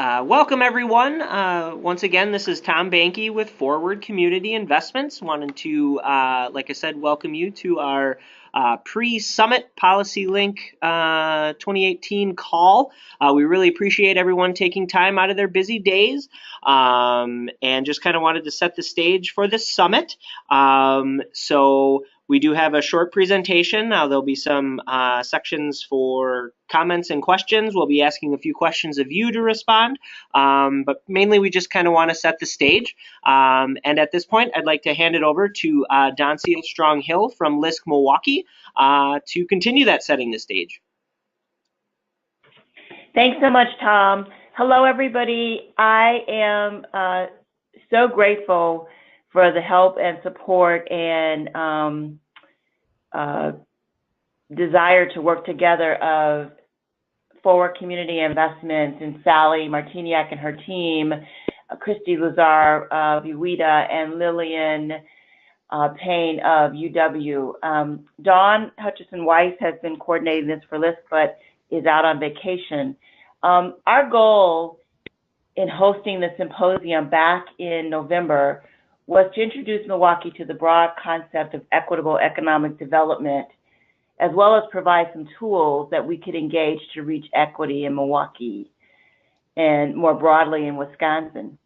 Welcome everyone. Once again, this is Tom Banky with Forward Community Investments. Wanted to, like I said, welcome you to our pre-summit PolicyLink 2018 call. We really appreciate everyone taking time out of their busy days, and just kind of wanted to set the stage for this summit. So we do have a short presentation. There'll be some sections for comments and questions. We'll be asking a few questions of you to respond, but mainly we just kind of want to set the stage. And at this point, I'd like to hand it over to Dancia Strong-Hill from LISC Milwaukee to continue that setting the stage. Thanks so much, Tom. Hello, everybody. I am so grateful for the help and support and desire to work together of Forward Community Investments and Sally Martiniak and her team, Christy Lazar of UITA, and Lillian Payne of UW. Dawn Hutchison-Weiss has been coordinating this for LISC, but is out on vacation. Our goal in hosting the symposium back in November was to introduce Milwaukee to the broad concept of equitable economic development, as well as provide some tools that we could engage to reach equity in Milwaukee and more broadly in Wisconsin.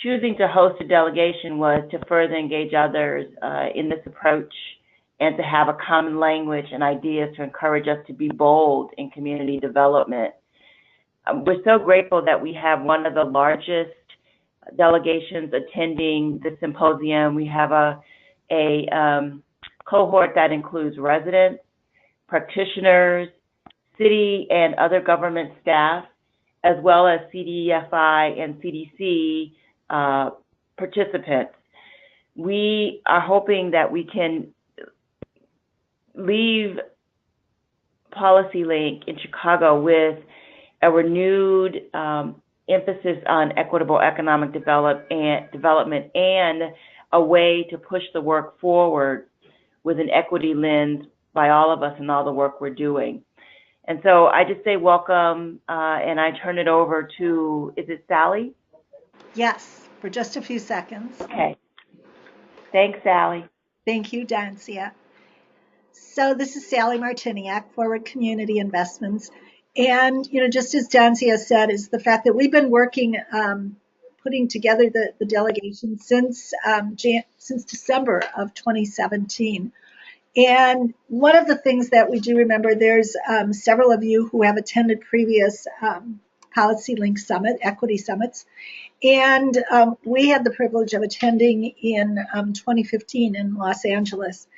Choosing to host a delegation was to further engage others in this approach and to have a common language and ideas to encourage us to be bold in community development. We're so grateful that we have one of the largest delegations attending the symposium. We have a cohort that includes residents, practitioners, city and other government staff, as well as CDFI and CDC participants. We are hoping that we can leave PolicyLink in Chicago with a renewed emphasis on equitable economic development and a way to push the work forward with an equity lens by all of us and all the work we're doing. And so I just say welcome, and I turn it over to, is it Sally? Yes, for just a few seconds. Okay. Thanks, Sally. Thank you, Dancia. So this is Sally Martiniak, Forward Community Investments. And, just as Dancia said, is the fact that we've been working, putting together the delegation since December of 2017. And one of the things that we do remember, there's several of you who have attended previous PolicyLink Summit, equity summits. And we had the privilege of attending in 2015 in Los Angeles.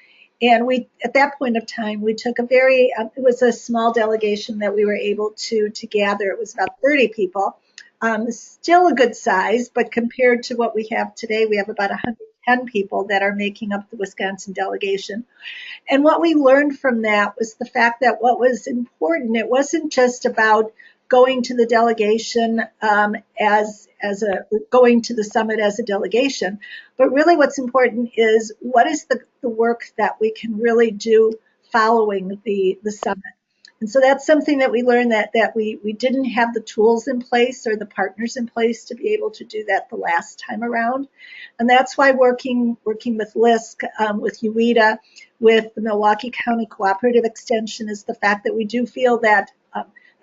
And we, at that point of time, we took it was a small delegation that we were able to gather. It was about 30 people. Still a good size, but compared to what we have today, we have about 110 people that are making up the Wisconsin delegation. And what we learned from that was the fact that what was important, it wasn't just about going to the delegation going to the summit as a delegation, but really what's important is what is the work that we can really do following the summit. And so that's something that we learned that we didn't have the tools in place or the partners in place to be able to do that the last time around. And that's why working with LISC, with UITA, with the Milwaukee County Cooperative Extension is the fact that we do feel that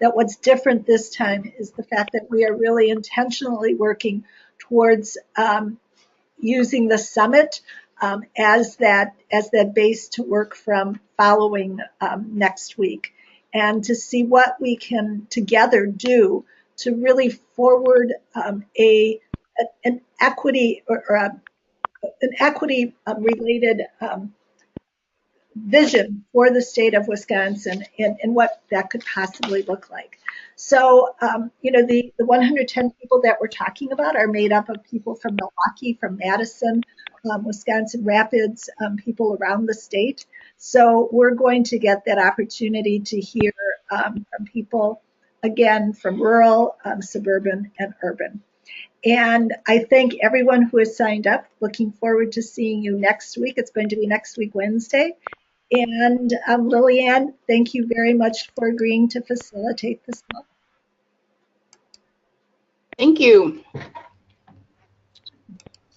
what's different this time is the fact that we are really intentionally working towards using the summit as that base to work from following next week, and to see what we can together do to really forward an equity related vision for the state of Wisconsin and what that could possibly look like. So, the 110 people that we're talking about are made up of people from Milwaukee, from Madison, Wisconsin Rapids, people around the state. So we're going to get that opportunity to hear from people, again, from rural, suburban, and urban. And I thank everyone who has signed up. Looking forward to seeing you next week. It's going to be next week, Wednesday. And Lillian, thank you very much for agreeing to facilitate this. Thank you.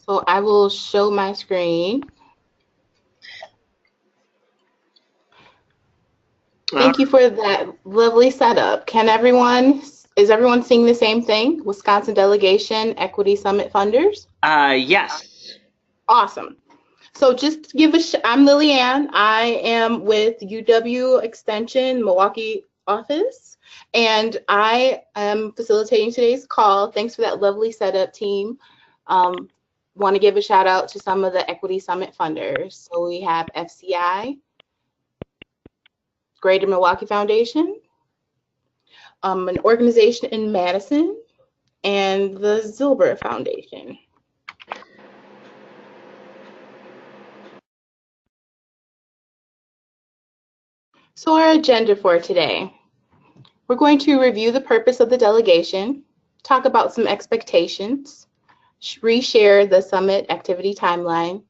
So I will show my screen. Thank you for that lovely setup. Is everyone seeing the same thing? Wisconsin Delegation Equity Summit Funders? Yes. Awesome. So just to give I'm Lillian. I am with UW Extension Milwaukee office, and I am facilitating today's call. Thanks for that lovely setup, team. Want to give a shout out to some of the Equity Summit funders. So we have FCI, Greater Milwaukee Foundation, an organization in Madison, and the Zilber Foundation. So our agenda for today, we're going to review the purpose of the delegation, talk about some expectations, reshare the summit activity timeline,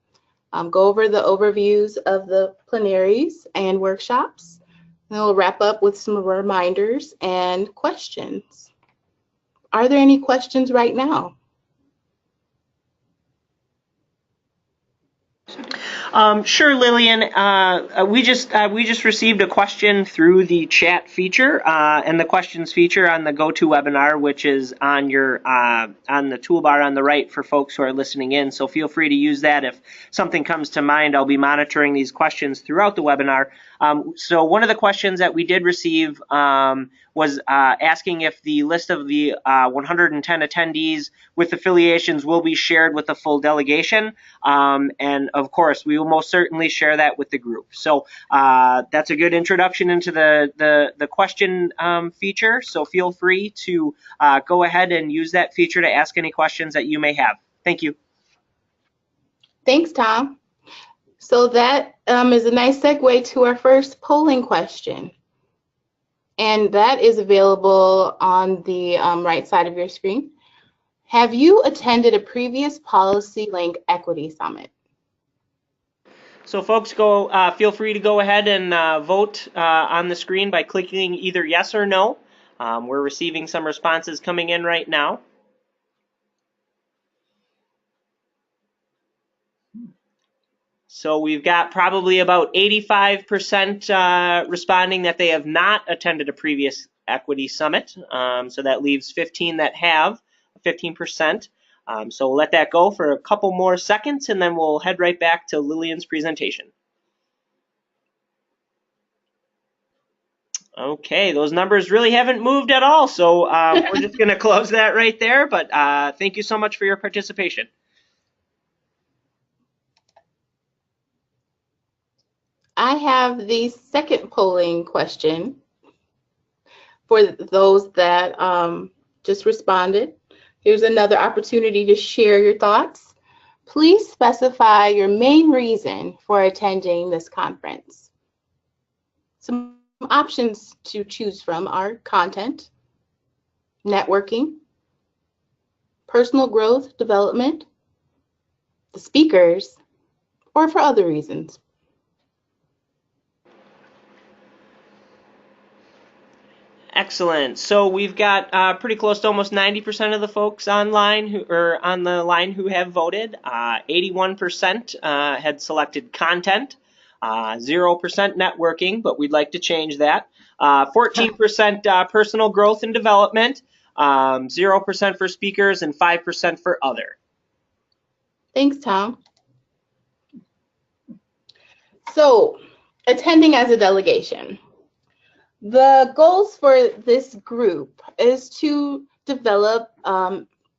go over the overviews of the plenaries and workshops, and we'll wrap up with some reminders and questions. Are there any questions right now? Sure, Lillian. We just received a question through the chat feature and the questions feature on the GoToWebinar, which is on your on the toolbar on the right for folks who are listening in. So feel free to use that if something comes to mind. I'll be monitoring these questions throughout the webinar. So one of the questions that we did receive was asking if the list of the 110 attendees with affiliations will be shared with the full delegation. And of course, we will most certainly share that with the group. So that's a good introduction into the question feature. So feel free to go ahead and use that feature to ask any questions that you may have. Thank you. Thanks, Tom. So that is a nice segue to our first polling question. And that is available on the right side of your screen. Have you attended a previous PolicyLink Equity Summit? So folks, feel free to go ahead and vote on the screen by clicking either yes or no. We're receiving some responses coming in right now. So we've got probably about 85% responding that they have not attended a previous equity summit. So that leaves 15 that have, 15%. So we'll let that go for a couple more seconds, and then we'll head right back to Lillian's presentation. Okay, those numbers really haven't moved at all, so we're just going to close that right there. But thank you so much for your participation. I have the second polling question for those that just responded. Here's another opportunity to share your thoughts. Please specify your main reason for attending this conference. Some options to choose from are content, networking, personal growth development, the speakers, or for other reasons. Excellent. So we've got pretty close to almost 90% of the folks online on the line who have voted. 81% had selected content, 0% networking, but we'd like to change that. 14% personal growth and development, 0% for speakers, and 5% for other. Thanks, Tom. So, attending as a delegation. The goals for this group is to develop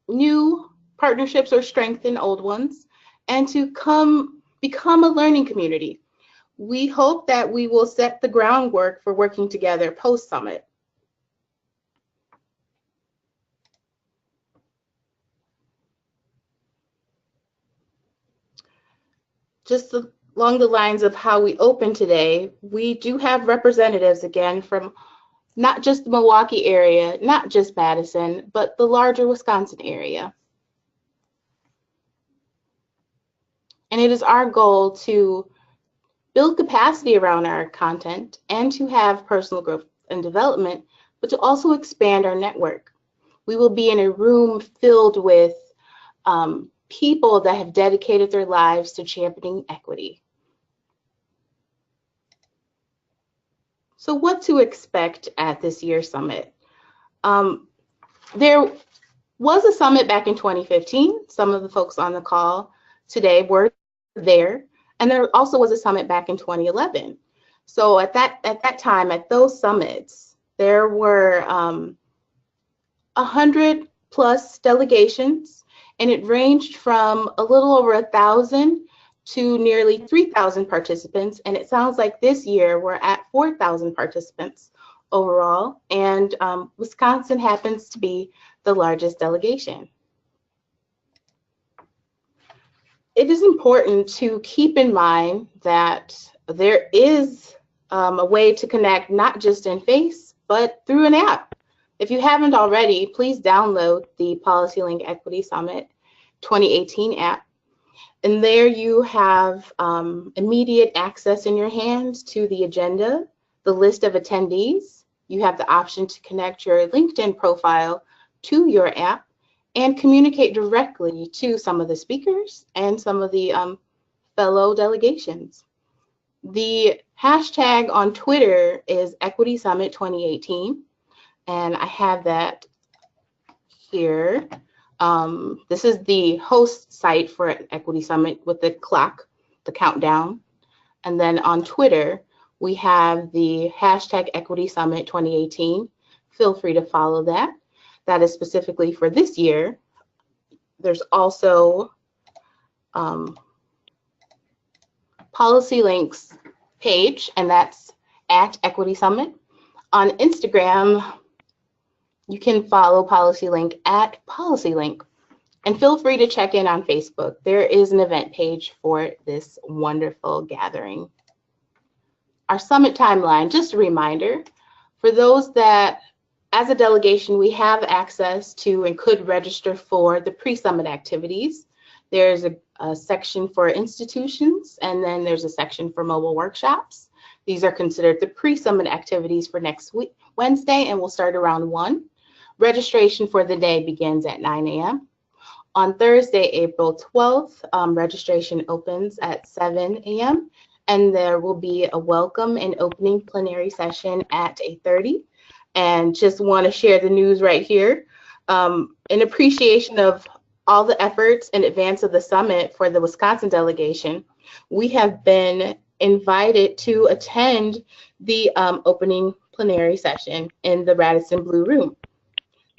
new partnerships or strengthen old ones, and to become a learning community. We hope that we will set the groundwork for working together post-summit. Just along the lines of how we open today, we do have representatives again from not just the Milwaukee area, not just Madison, but the larger Wisconsin area. And it is our goal to build capacity around our content and to have personal growth and development, but to also expand our network. We will be in a room filled with people that have dedicated their lives to championing equity. So what to expect at this year's summit? There was a summit back in 2015. Some of the folks on the call today were there. And there also was a summit back in 2011. So at that time, at those summits, there were 100 plus delegations, and it ranged from a little over 1,000 to nearly 3,000 participants. And it sounds like this year we're at 4,000 participants overall, and Wisconsin happens to be the largest delegation. It is important to keep in mind that there is a way to connect not just in face, but through an app. If you haven't already, please download the PolicyLink Equity Summit 2018 app. And there you have immediate access in your hands to the agenda, the list of attendees. You have the option to connect your LinkedIn profile to your app and communicate directly to some of the speakers and some of the fellow delegations. The hashtag on Twitter is Equity Summit 2018, and I have that here. This is the host site for Equity Summit with the clock, the countdown. And then on Twitter, we have the hashtag Equity Summit 2018. Feel free to follow that. That is specifically for this year. There's also PolicyLink's page, and that's at Equity Summit. On Instagram, you can follow PolicyLink at PolicyLink. And feel free to check in on Facebook. There is an event page for this wonderful gathering. Our summit timeline, just a reminder, for those that, as a delegation, we have access to and could register for the pre-summit activities. There's a section for institutions, and then there's a section for mobile workshops. These are considered the pre-summit activities for next week, Wednesday, and we'll start around 1. Registration for the day begins at 9 a.m. On Thursday, April 12th, registration opens at 7 a.m. and there will be a welcome and opening plenary session at 8:30. And just want to share the news right here. In appreciation of all the efforts in advance of the summit for the Wisconsin delegation, we have been invited to attend the opening plenary session in the Radisson Blue Room.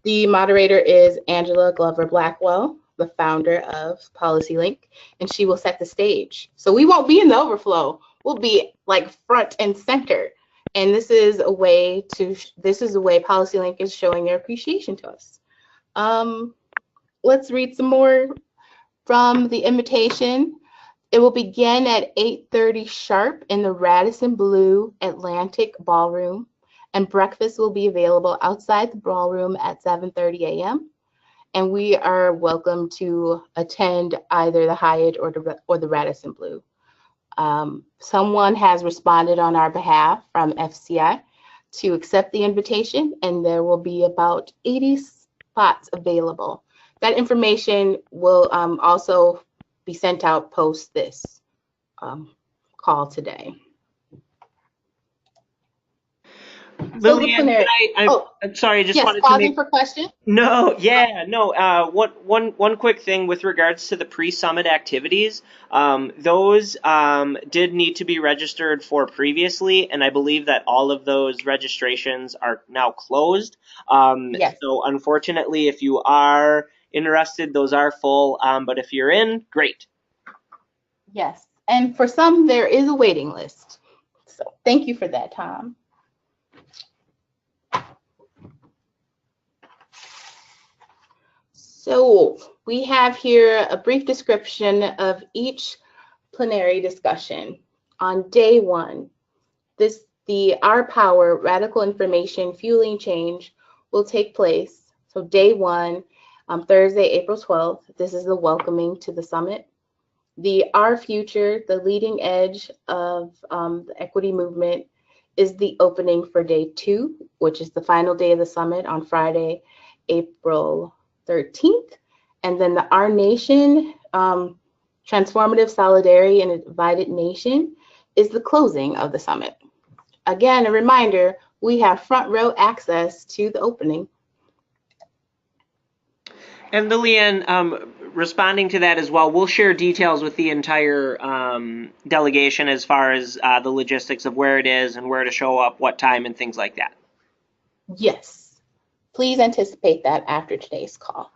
The moderator is Angela Glover Blackwell, the founder of PolicyLink, and she will set the stage. So we won't be in the overflow. We'll be like front and center. And this is a way PolicyLink is showing their appreciation to us. Let's read some more from the invitation. It will begin at 8:30 sharp in the Radisson Blue Atlantic Ballroom, and breakfast will be available outside the ballroom at 7:30 a.m. And we are welcome to attend either the Hyatt or the Radisson Blue. Someone has responded on our behalf from FCI to accept the invitation, and there will be about 80 spots available. That information will also be sent out post this call today. Lillian, I'm sorry, I just wanted to make for question. No, yeah, no. One quick thing with regards to the pre-summit activities. Those did need to be registered for previously, and I believe that all of those registrations are now closed. Yes. So unfortunately, if you are interested, those are full. But if you're in, great. Yes, and for some, there is a waiting list. So thank you for that, Tom. So we have here a brief description of each plenary discussion. On day 1, the Our Power Radical Information Fueling Change will take place. So day 1, Thursday, April 12th, this is the welcoming to the summit. The Our Future, the leading edge of the equity movement, is the opening for day 2, which is the final day of the summit on Friday, April 13th. And then the Our Nation, Transformative Solidarity in a Divided Nation, is the closing of the summit. Again, a reminder, we have front row access to the opening. And Lillian, responding to that as well, we'll share details with the entire delegation as far as the logistics of where it is and where to show up, what time, and things like that. Yes, please anticipate that after today's call.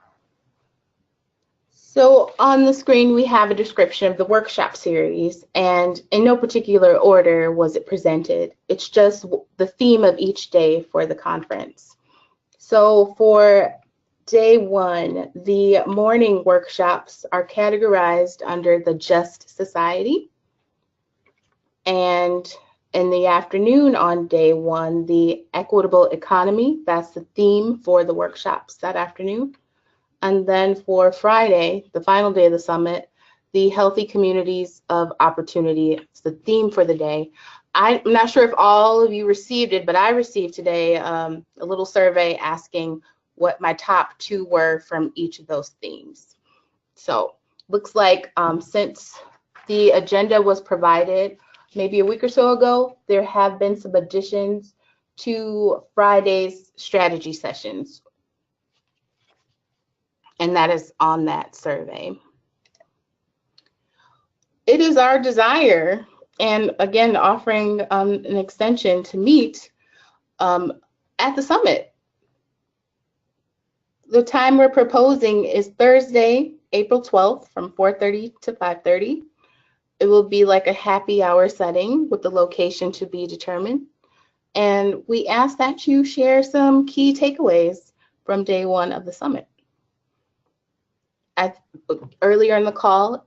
So on the screen, we have a description of the workshop series, and in no particular order was it presented. It's just the theme of each day for the conference. So for day one, the morning workshops are categorized under the Just Society. And in the afternoon on day one, the Equitable Economy, that's the theme for the workshops that afternoon. And then for Friday, the final day of the summit, the Healthy Communities of Opportunity, it's the theme for the day. I'm not sure if all of you received it, but I received today a little survey asking what my top 2 were from each of those themes. So looks like since the agenda was provided maybe a week or so ago, there have been some additions to Friday's strategy sessions. And that is on that survey. It is our desire, and again, offering an extension to meet at the summit. The time we're proposing is Thursday, April 12th from 4:30 to 5:30. It will be like a happy hour setting with the location to be determined. And we ask that you share some key takeaways from day one of the summit. Earlier in the call,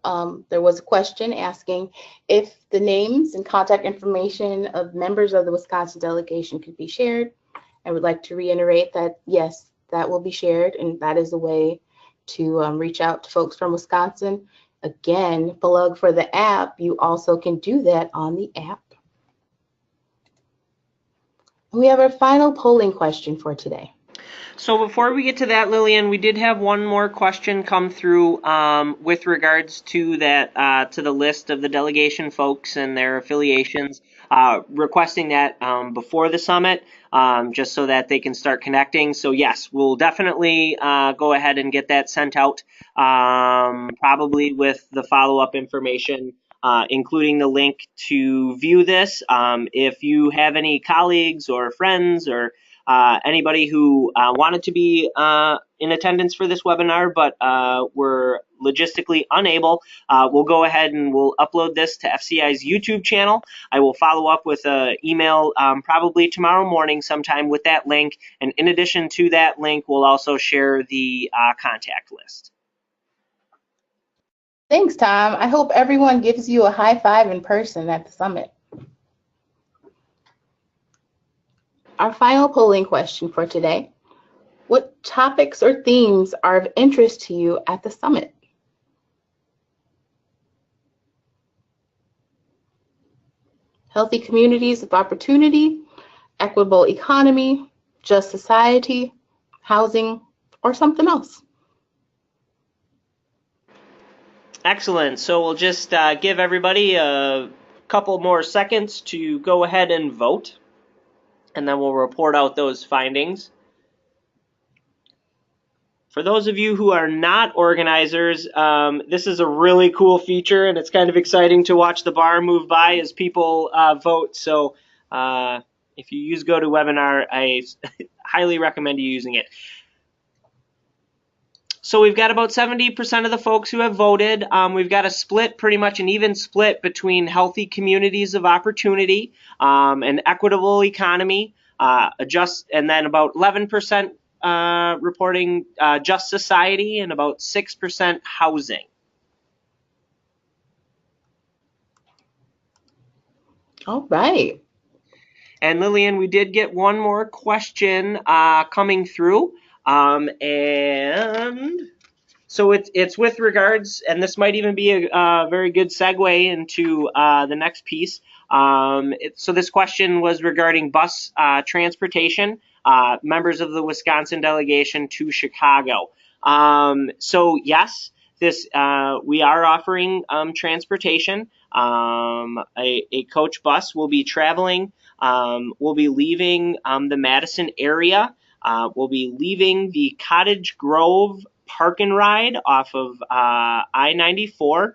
there was a question asking if the names and contact information of members of the Wisconsin delegation could be shared. I would like to reiterate that, yes, that will be shared, and that is a way to reach out to folks from Wisconsin. Again, plug for the app, you also can do that on the app. We have our final polling question for today. So before we get to that, Lillian, we did have one more question come through with regards to that to the list of the delegation folks and their affiliations, requesting that before the summit, just so that they can start connecting. So yes, we'll definitely go ahead and get that sent out, probably with the follow-up information, including the link to view this. If you have any colleagues or friends or anybody who wanted to be in attendance for this webinar but were logistically unable, we'll go ahead and we'll upload this to FCI's YouTube channel. I will follow up with an email probably tomorrow morning sometime with that link. And in addition to that link, we'll also share the contact list. Thanks, Tom. I hope everyone gives you a high five in person at the summit. Our final polling question for today: what topics or themes are of interest to you at the summit? Healthy communities of opportunity, equitable economy, just society, housing, or something else? Excellent. So we'll just give everybody a couple more seconds to go ahead and vote, and then we'll report out those findings. For those of you who are not organizers, this is a really cool feature, and it's kind of exciting to watch the bar move by as people vote. So if you use GoToWebinar, I highly recommend you using it. So we've got about 70% of the folks who have voted. We've got a split, pretty much an even split between healthy communities of opportunity, an equitable economy, and then about 11% reporting just society, and about 6% housing. All right. And Lillian, we did get one more question coming through. And so it's with regards, and this might even be a very good segue into the next piece. So this question was regarding bus transportation members of the Wisconsin delegation to Chicago. So yes, this we are offering transportation. A coach bus will be traveling. We'll be leaving the Madison area. We'll be leaving the Cottage Grove Park and Ride off of I-94,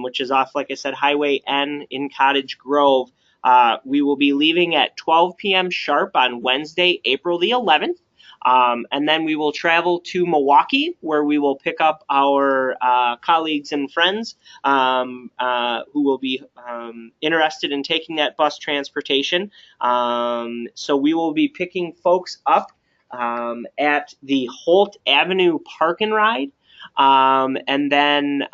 which is off, like I said, Highway N in Cottage Grove. We will be leaving at 12 p.m. sharp on Wednesday, April the 11th. And then we will travel to Milwaukee, where we will pick up our colleagues and friends who will be interested in taking that bus transportation. So we will be picking folks up at the Holt Avenue Park and Ride. And then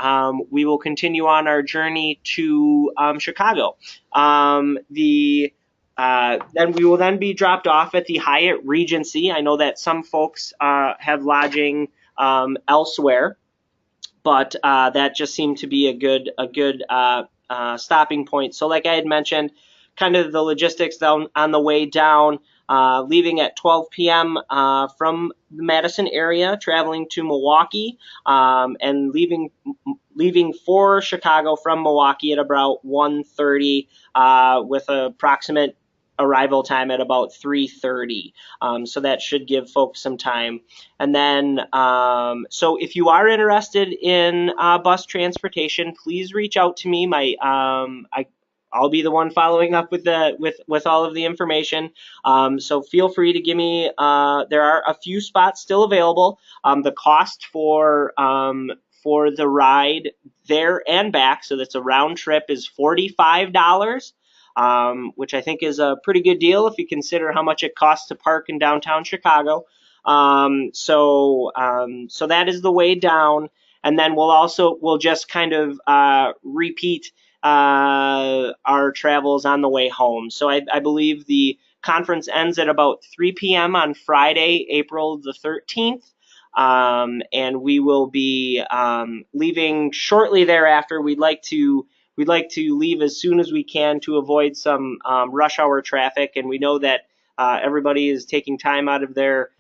we will continue on our journey to Chicago. Then we will then be dropped off at the Hyatt Regency. I know that some folks have lodging elsewhere, but that just seemed to be a good stopping point. So like I had mentioned, kind of the logistics down on the way down, leaving at 12 p.m. From the Madison area, traveling to Milwaukee, and leaving for Chicago from Milwaukee at about 1:30, with an approximate arrival time at about 3:30. So that should give folks some time. And then, so if you are interested in bus transportation, please reach out to me. I'll be the one following up with all of the information. So feel free to give me. There are a few spots still available. The cost for the ride there and back, so that's a round trip, is $45. Which I think is a pretty good deal if you consider how much it costs to park in downtown Chicago. So that is the way down, and then we'll just kind of repeat our travels on the way home. So I believe the conference ends at about 3 p.m. on Friday, April the 13th. And we will be leaving shortly thereafter. We'd like to leave as soon as we can to avoid some rush hour traffic, and we know that everybody is taking time out of their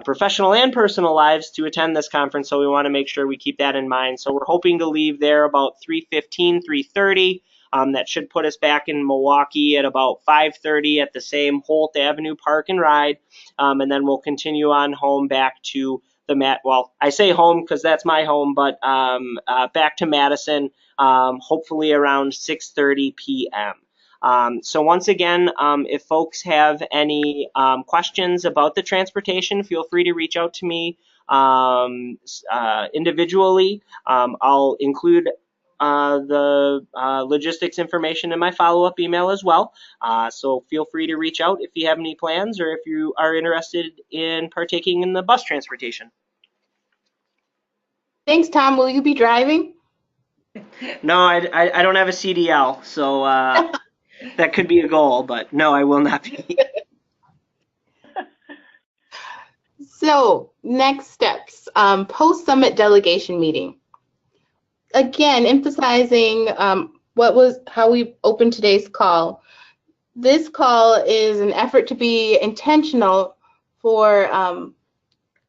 professional and personal lives to attend this conference, so we want to make sure we keep that in mind. So we're hoping to leave there about 3:15, 3:30. That should put us back in Milwaukee at about 5:30 at the same Holt Avenue Park and Ride, and then we'll continue on home back to well, I say home because that's my home, but back to Madison, hopefully around 6:30 p.m. So once again, if folks have any questions about the transportation, feel free to reach out to me individually. I'll include the logistics information in my follow-up email as well. So feel free to reach out if you have any plans or if you are interested in partaking in the bus transportation. Thanks, Tom. Will you be driving? No, I don't have a CDL, so that could be a goal, but no, I will not be. So next steps, post-summit delegation meeting. Again, emphasizing how we opened today's call. This call is an effort to be intentional for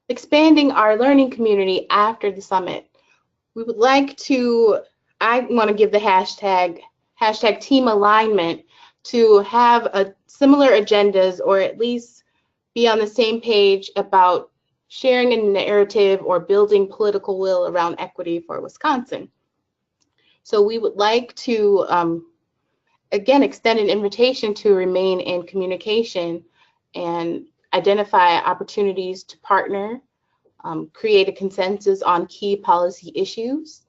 expanding our learning community after the summit. We would like to, I want to give the hashtag team alignment to have similar agendas, or at least be on the same page about sharing a narrative or building political will around equity for Wisconsin. So we would like to, again, extend an invitation to remain in communication and identify opportunities to partner, create a consensus on key policy issues,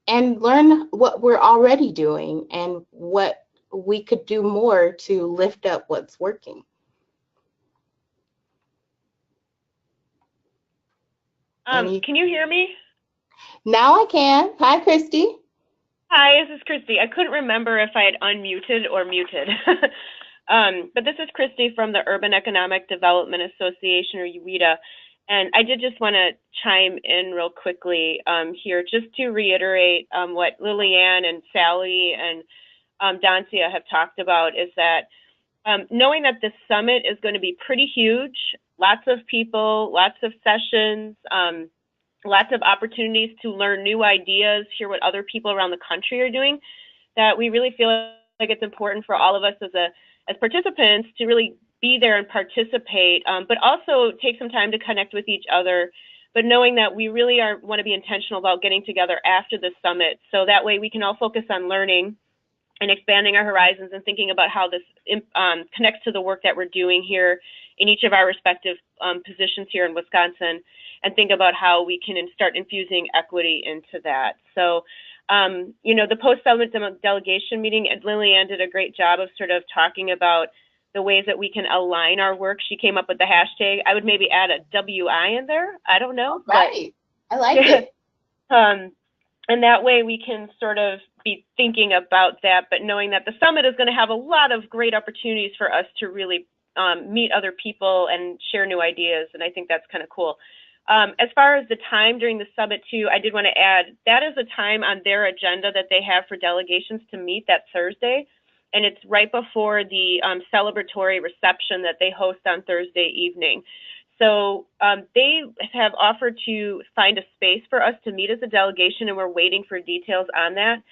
and learn what we're already doing and what we could do more to lift up what's working. Can you hear me? Now I can. Hi, Christy. Hi, this is Christy. I couldn't remember if I had unmuted or muted. But this is Christy from the Urban Economic Development Association, or UEDA. And I did just want to chime in real quickly here, just to reiterate what Lillian and Sally and Dancia have talked about, is that knowing that this summit is going to be pretty huge, lots of people, lots of sessions, lots of opportunities to learn new ideas, hear what other people around the country are doing, that we really feel like it's important for all of us as participants to really be there and participate, but also take some time to connect with each other. But knowing that we really want to be intentional about getting together after the summit, so that way we can all focus on learning and expanding our horizons and thinking about how this connects to the work that we're doing here in each of our respective positions here in Wisconsin, and think about how we can start infusing equity into that. So, the post-summit delegation meeting, Lillian did a great job of sort of talking about the ways that we can align our work. She came up with the hashtag. I would maybe add a WI in there. I don't know. Right. I like it. And that way we can sort of be thinking about that, but knowing that the summit is going to have a lot of great opportunities for us to really meet other people and share new ideas. And I think that's kind of cool. As far as the time during the summit too, I did want to add, that is a time on their agenda that they have for delegations to meet that Thursday. And it's right before the celebratory reception that they host on Thursday evening. So they have offered to find a space for us to meet as a delegation, and we're waiting for details on that.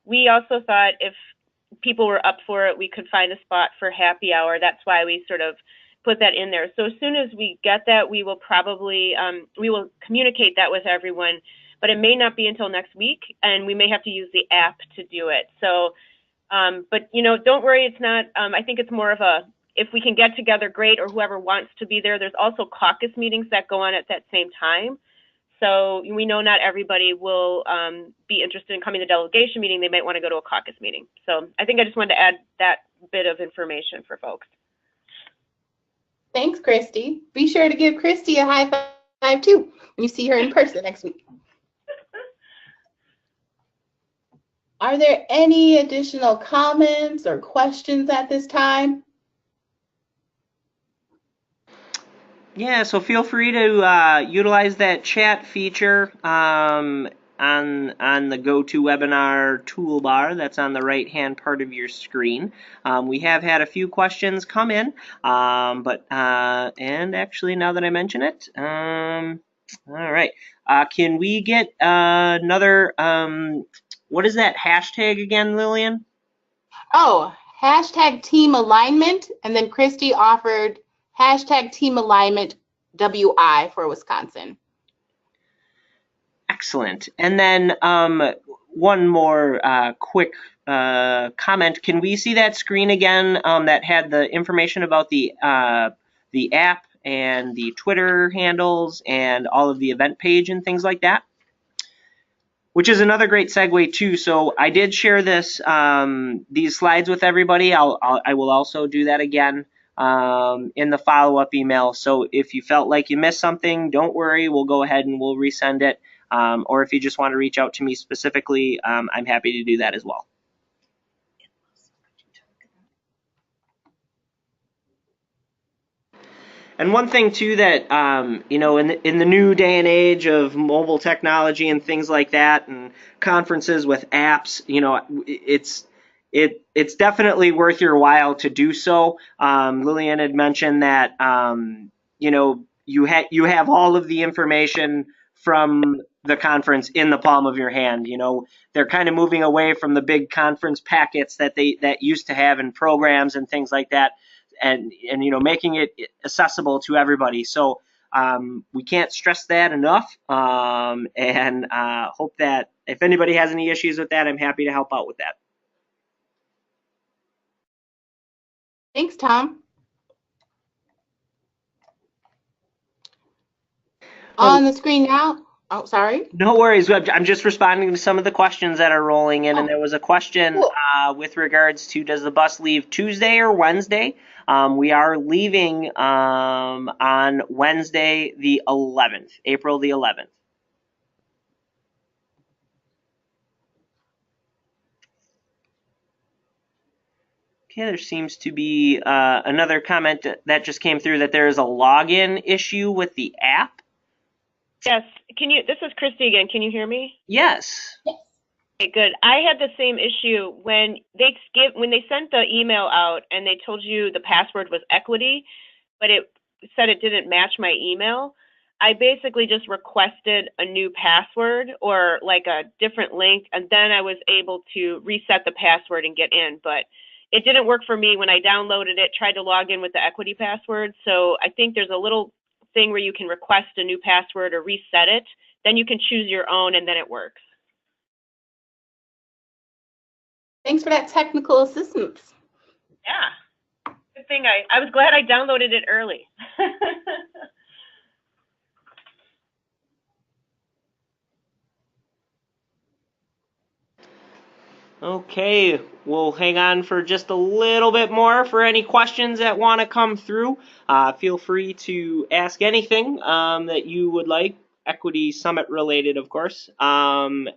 We also thought if people were up for it, we could find a spot for happy hour. That's why we sort of put that in there. So as soon as we get that, we will probably, we will communicate that with everyone, but it may not be until next week, and we may have to use the app to do it. So, but don't worry, it's not, I think it's more of a, if we can get together, great, or whoever wants to be there. There's also caucus meetings that go on at that same time. So we know not everybody will be interested in coming to the delegation meeting. They might want to go to a caucus meeting. So I think I just wanted to add that bit of information for folks. Thanks, Christy. Be sure to give Christy a high five too when you see her in person next week. Are there any additional comments or questions at this time? Yeah, so feel free to utilize that chat feature on the GoToWebinar toolbar that's on the right-hand part of your screen. We have had a few questions come in, and actually now that I mention it, all right, can we get another, what is that hashtag again, Lillian? Oh, hashtag team alignment, and then Christy offered hashtag team alignment WI for Wisconsin. Excellent. And then one more quick comment. Can we see that screen again that had the information about the app and the Twitter handles and all of the event page and things like that? Which is another great segue too. So I did share this these slides with everybody. I will also do that again in the follow-up email. So if you felt like you missed something, don't worry. We'll go ahead and we'll resend it. Or if you just want to reach out to me specifically, I'm happy to do that as well. And one thing too that in the new day and age of mobile technology and things like that, and conferences with apps, it's definitely worth your while to do so. Lillian had mentioned that you have all of the information from the conference in the palm of your hand. They're kind of moving away from the big conference packets that used to have in programs and things like that. And making it accessible to everybody. So we can't stress that enough, and hope that if anybody has any issues with that, I'm happy to help out with that. Thanks, Tom. On the screen now. Oh, sorry. No worries. I'm just responding to some of the questions that are rolling in, and there was a question with regards to, does the bus leave Tuesday or Wednesday? We are leaving on Wednesday the 11th, April the 11th. Okay, there seems to be another comment that just came through that there is a login issue with the app. Yes. This is Christy again. Can you hear me? Yes. Yes. Okay, good. I had the same issue when they sent the email out and they told you the password was equity, but it said it didn't match my email. I basically just requested a new password or like a different link, and then I was able to reset the password and get in. But it didn't work for me when I downloaded it, tried to log in with the equity password. So I think there's a little thing where you can request a new password or reset it. Then you can choose your own, and then it works. Thanks for that technical assistance. Yeah. Good thing I was glad I downloaded it early. Okay, we'll hang on for just a little bit more for any questions that want to come through. Feel free to ask anything that you would like, Equity Summit related, of course. Tom,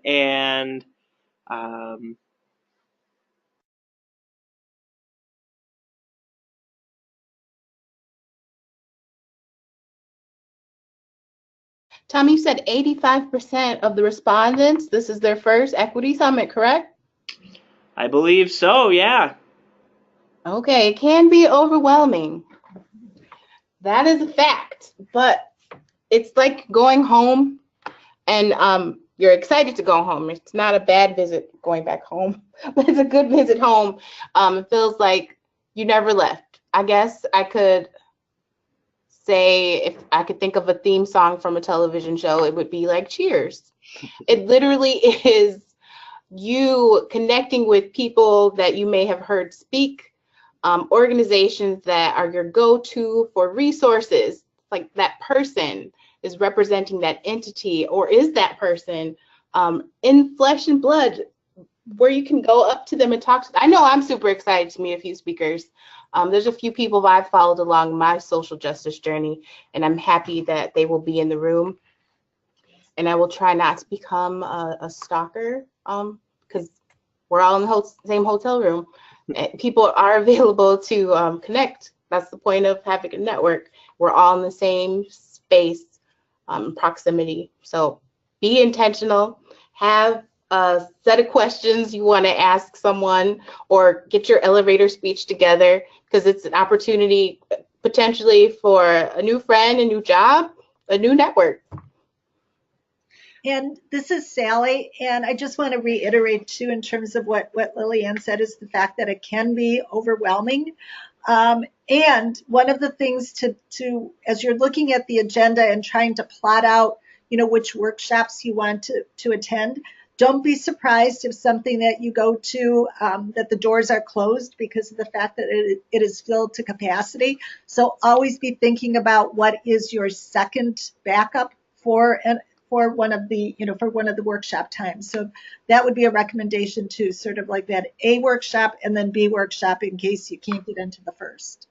you said 85% of the respondents, this is their first Equity Summit, correct? I believe so, yeah. Okay, it can be overwhelming. That is a fact, but it's like going home and you're excited to go home. It's not a bad visit going back home, but it's a good visit home. It feels like you never left. I guess I could say, if I could think of a theme song from a television show, it would be like Cheers. It literally is you connecting with people that you may have heard speak, organizations that are your go-to for resources, like that person is representing that entity, or is that person in flesh and blood, where you can go up to them and talk to them. I know I'm super excited to meet a few speakers. There's a few people that I've followed along my social justice journey, and I'm happy that they will be in the room. And I will try not to become a stalker, because we're all in the same hotel room. People are available to connect. That's the point of having a network. We're all in the same space, proximity. So be intentional. Have a set of questions you want to ask someone, or get your elevator speech together, because it's an opportunity potentially for a new friend, a new job, a new network. And this is Sally, and I just want to reiterate too, in terms of what Lillian said, is the fact that it can be overwhelming. And one of the things to as you're looking at the agenda and trying to plot out, which workshops you want to attend, don't be surprised if something that you go to, that the doors are closed because of the fact that it is filled to capacity. So always be thinking about what is your second backup for one of the workshop times. So that would be a recommendation too, sort of like that A workshop and then B workshop in case you can't get into the first.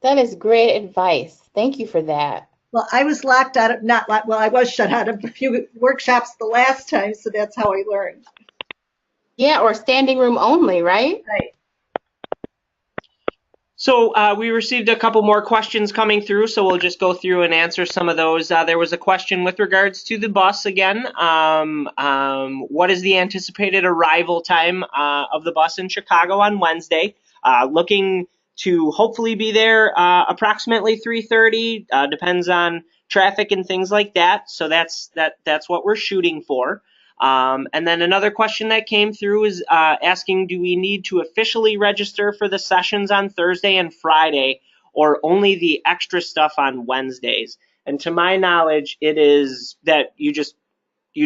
That is great advice. Thank you for that. Well, I was I was shut out of a few workshops the last time, so that's how I learned. Yeah, or standing room only, right? Right. So we received a couple more questions coming through, so we'll just go through and answer some of those. There was a question with regards to the bus again. What is the anticipated arrival time of the bus in Chicago on Wednesday? Looking to hopefully be there approximately 3:30. Depends on traffic and things like that. So that's what we're shooting for. And then another question that came through is asking, do we need to officially register for the sessions on Thursday and Friday, or only the extra stuff on Wednesdays? And to my knowledge, it is that you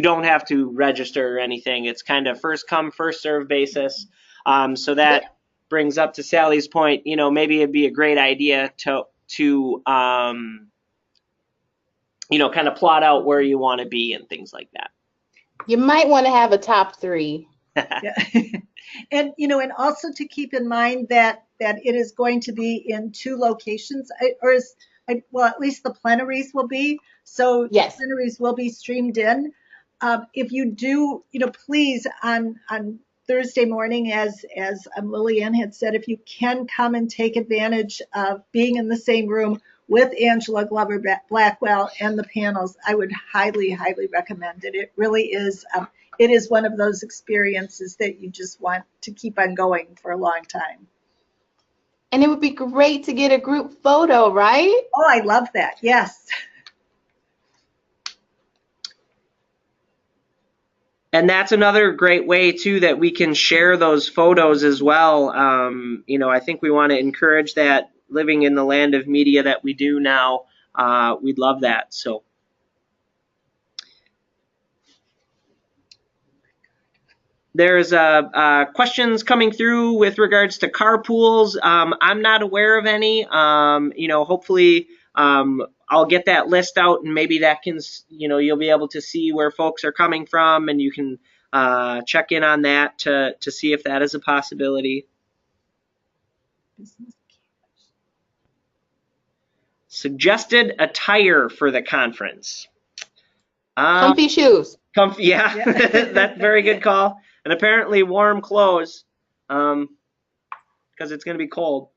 don't have to register or anything. It's kind of first come, first serve basis. So that brings up to Sally's point, maybe it'd be a great idea to kind of plot out where you want to be and things like that. You might want to have a top 3. Yeah. And also to keep in mind that it is going to be in 2 locations, at least the plenaries will be. So yes, the plenaries will be streamed in. If you do, please on Thursday morning, as Lillian had said, if you can come and take advantage of being in the same room, with Angela Glover Blackwell and the panels, I would highly, highly recommend it. It really is, it is one of those experiences that you just want to keep on going for a long time. And it would be great to get a group photo, right? Oh, I love that. Yes. And that's another great way too that we can share those photos as well. I think we want to encourage that, living in the land of media that we do now. We'd love that. So. There's questions coming through with regards to carpools. I'm not aware of any. Hopefully I'll get that list out, and maybe that can, you'll be able to see where folks are coming from, and you can check in on that to see if that is a possibility. Suggested attire for the conference. Comfy shoes. Comfy, yeah. That's a very good call. And apparently warm clothes, because it's going to be cold.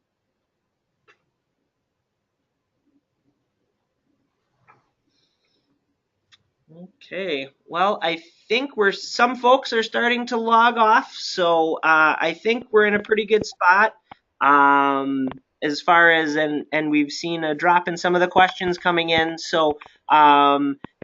Okay, well, I think some folks are starting to log off, so I think we're in a pretty good spot as far as, and we've seen a drop in some of the questions coming in. So,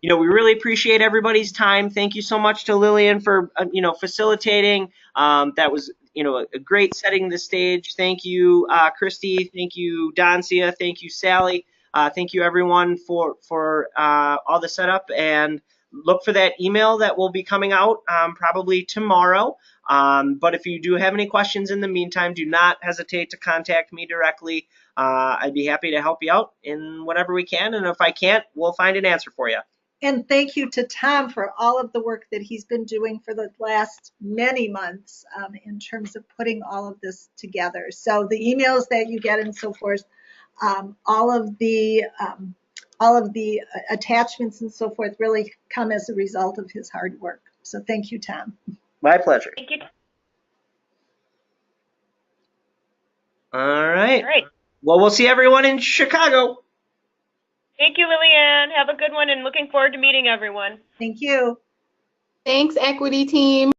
we really appreciate everybody's time. Thank you so much to Lillian for, facilitating. That was, a great setting the stage. Thank you, Christy. Thank you, Dancia. Thank you, Sally. Thank you, everyone, for all the setup, and look for that email that will be coming out probably tomorrow. But if you do have any questions in the meantime, do not hesitate to contact me directly. I'd be happy to help you out in whatever we can, and if I can't, we'll find an answer for you. And thank you to Tom for all of the work that he's been doing for the last many months in terms of putting all of this together. So the emails that you get and so forth, all of the attachments and so forth really come as a result of his hard work. So thank you, Tom. My pleasure. Thank you. All right. All right. Well, we'll see everyone in Chicago. Thank you, Lillian. Have a good one, and looking forward to meeting everyone. Thank you. Thanks, Equity team.